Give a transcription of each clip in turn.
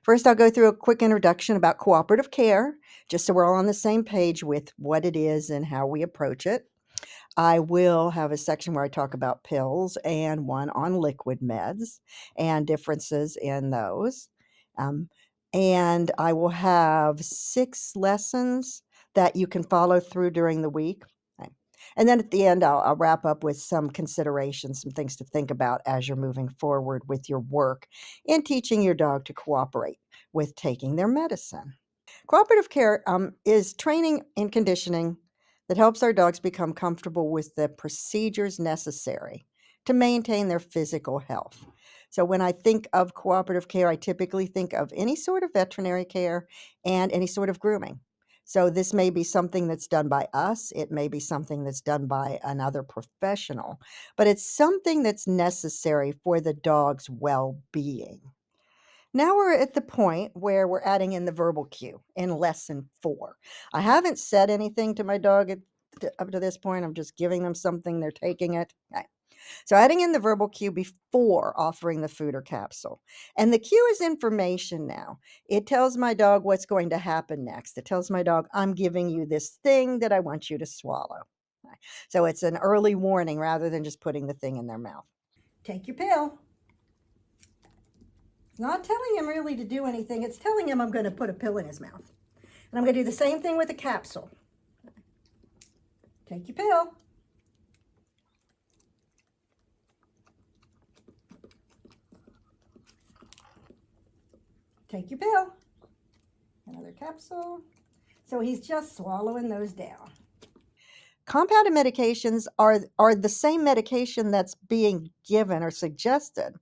First, I'll go through a quick introduction about cooperative care, just so we're all on the same page with what it is and how we approach it. I will have a section where I talk about pills and one on liquid meds and differences in those. Um, and I will have 6 lessons that you can follow through during the week. Okay. And then at the end, I'll wrap up with some considerations, some things to think about as you're moving forward with your work in teaching your dog to cooperate with taking their medicine. Cooperative care is training and conditioning that helps our dogs become comfortable with the procedures necessary to maintain their physical health. So, when I think of cooperative care, I typically think of any sort of veterinary care and any sort of grooming. So, this may be something that's done by us, it may be something that's done by another professional, but it's something that's necessary for the dog's well being. Now we're at the point where we're adding in the verbal cue in lesson 4. I haven't said anything to my dog up to this point. I'm just giving them something, they're taking it. Okay. So adding in the verbal cue before offering the food or capsule. And the cue is information now. It tells my dog what's going to happen next. It tells my dog, I'm giving you this thing that I want you to swallow. Okay. So it's an early warning rather than just putting the thing in their mouth. Take your pill. It's not telling him really to do anything. It's telling him I'm going to put a pill in his mouth. And I'm going to do the same thing with a capsule. Take your pill. Take your pill. Another capsule. So he's just swallowing those down. Compounded medications are the same medication that's being given or suggested,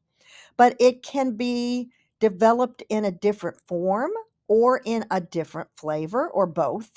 but it can be developed in a different form or in a different flavor or both.